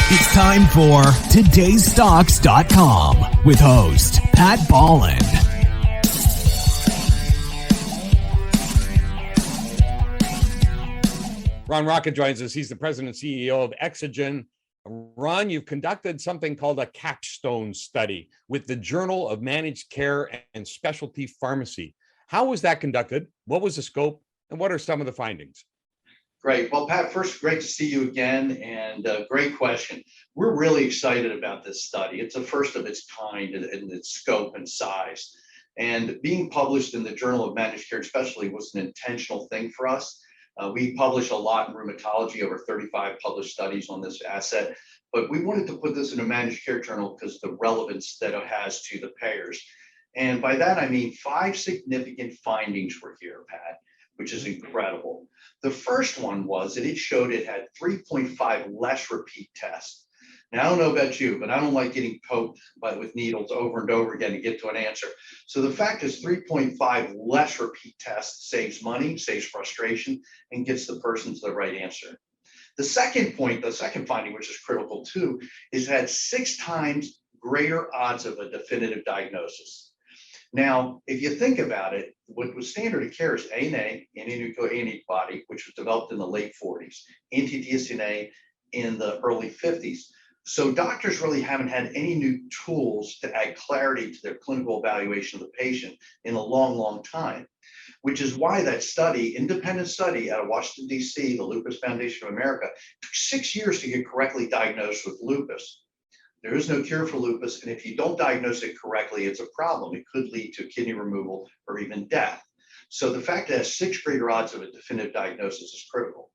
It's time for todaysstocks.com with host Pat Bolland. Ron Rocca joins us. He's the president and CEO of Exagen. Ron, you've conducted something called a CAPSTONE study with the Journal of Managed Care and Specialty Pharmacy. How was that conducted? What was the scope? And what are some of the findings? Great. Well, Pat, first, great to see you again, and great question. We're really excited about this study. It's the first of its kind in its scope and size. And being published in the Journal of Managed Care especially was an intentional thing for us. We publish a lot in rheumatology, over 35 published studies on this asset, but we wanted to put this in a managed care journal because of the relevance that it has to the payers. And by that, I mean 5 significant findings were here, Pat, which is incredible. The first one was that it showed it had 3.5 less repeat tests. Now, I don't know about you, but I don't like getting poked with needles over and over again to get to an answer. So the fact is 3.5 less repeat tests saves money, saves frustration, and gets the person to the right answer. The second finding, which is critical too, is it had 6 times greater odds of a definitive diagnosis. Now, if you think about it, what was standard of care is ANA, anti-nuclear antibody, which was developed in the late 40s, anti-DSNA in the early 50s. So doctors really haven't had any new tools to add clarity to their clinical evaluation of the patient in a long, long time, which is why that study, independent study out of Washington, D.C., the Lupus Foundation of America, took 6 years to get correctly diagnosed with lupus. There is no cure for lupus, and if you don't diagnose it correctly, it's a problem. It could lead to kidney removal or even death. So the fact that it has 6 greater odds of a definitive diagnosis is critical.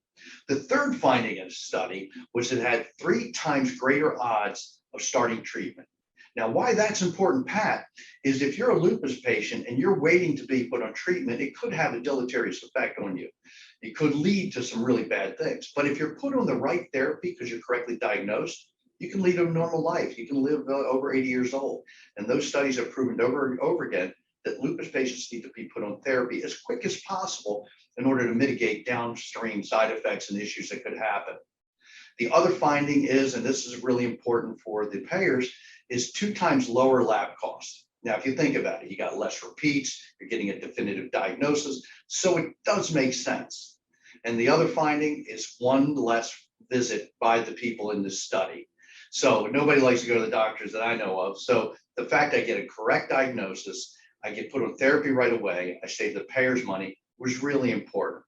The third finding in the study was it had 3 times greater odds of starting treatment. Now, why that's important, Pat, is if you're a lupus patient and you're waiting to be put on treatment, it could have a deleterious effect on you. It could lead to some really bad things. But if you're put on the right therapy because you're correctly diagnosed, you can lead a normal life. You can live over 80 years old. And those studies have proven over and over again that lupus patients need to be put on therapy as quick as possible in order to mitigate downstream side effects and issues that could happen. The other finding is, and this is really important for the payers, is 2 times lower lab costs. Now, if you think about it, you got less repeats, you're getting a definitive diagnosis, so it does make sense. And the other finding is 1 less visit by the people in this study. So nobody likes to go to the doctors that I know of. So the fact I get a correct diagnosis, I get put on therapy right away, I save the payers money, was really important.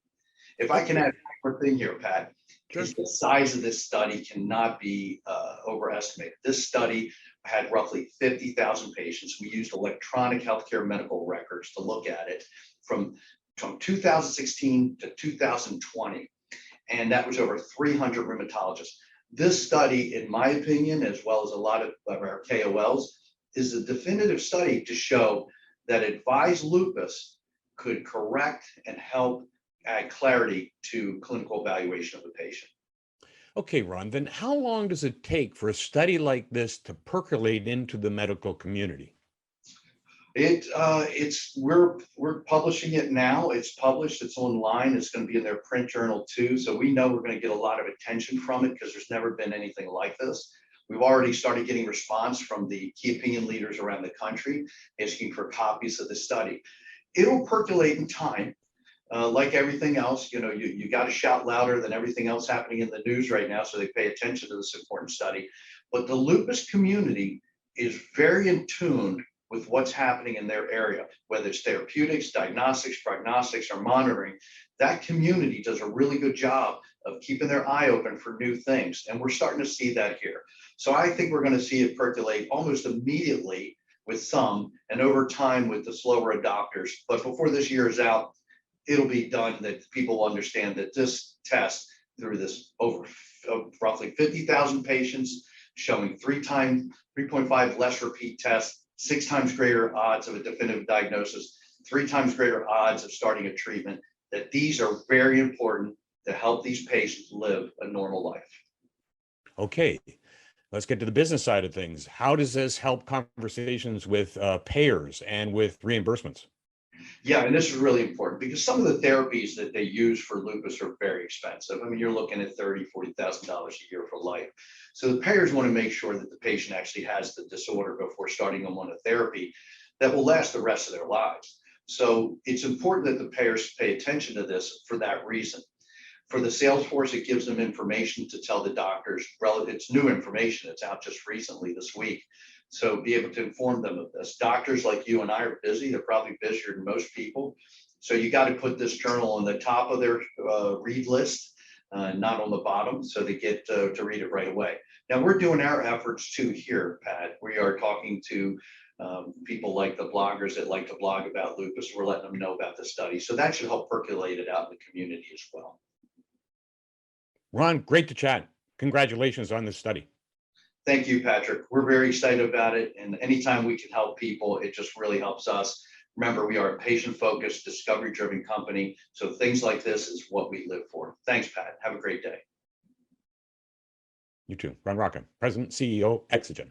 If I can add one more thing here, Pat, because the size of this study cannot be overestimated. This study had roughly 50,000 patients. We used electronic healthcare medical records to look at it from 2016 to 2020. And that was over 300 rheumatologists. This study, in my opinion, as well as a lot of our KOLs, is a definitive study to show that AVISE lupus could correct and help add clarity to clinical evaluation of the patient. Okay, Ron, then how long does it take for a study like this to percolate into the medical community? We're publishing it now. It's published, it's online, it's going to be in their print journal too. So we know we're going to get a lot of attention from it because there's never been anything like this. We've already started getting response from the key opinion leaders around the country asking for copies of the study. It'll percolate in time. Like everything else, you got to shout louder than everything else happening in the news right now so they pay attention to this important study. But the lupus community is very in tune with what's happening in their area, whether it's therapeutics, diagnostics, prognostics, or monitoring. That community does a really good job of keeping their eye open for new things. And we're starting to see that here. So I think we're going to see it percolate almost immediately with some, and over time with the slower adopters. But before this year is out, it'll be done that people will understand that this test, through this over roughly 50,000 patients, showing 3.5 less repeat tests, 6 times greater odds of a definitive diagnosis, 3 times greater odds of starting a treatment, that these are very important to help these patients live a normal life. Okay, let's get to the business side of things. How does this help conversations with payers and with reimbursements? Yeah, and this is really important because some of the therapies that they use for lupus are very expensive. I mean, you're looking at $30,000-$40,000 a year for life. So the payers want to make sure that the patient actually has the disorder before starting them on a therapy that will last the rest of their lives. So it's important that the payers pay attention to this for that reason. For the sales force, it gives them information to tell the doctors. It's new information. It's out just recently this week. So be able to inform them of this. Doctors like you and I are busy. They're probably busier than most people. So you got to put this journal on the top of their read list, not on the bottom, so they get to read it right away. Now we're doing our efforts too here, Pat. We are talking to people like the bloggers that like to blog about lupus. We're letting them know about the study. So that should help percolate it out in the community as well. Ron, great to chat. Congratulations on this study. Thank you, Patrick. We're very excited about it. And anytime we can help people, it just really helps us. Remember, we are a patient-focused, discovery-driven company. So things like this is what we live for. Thanks, Pat. Have a great day. You too. Ron Rocca, President, CEO, Exagen.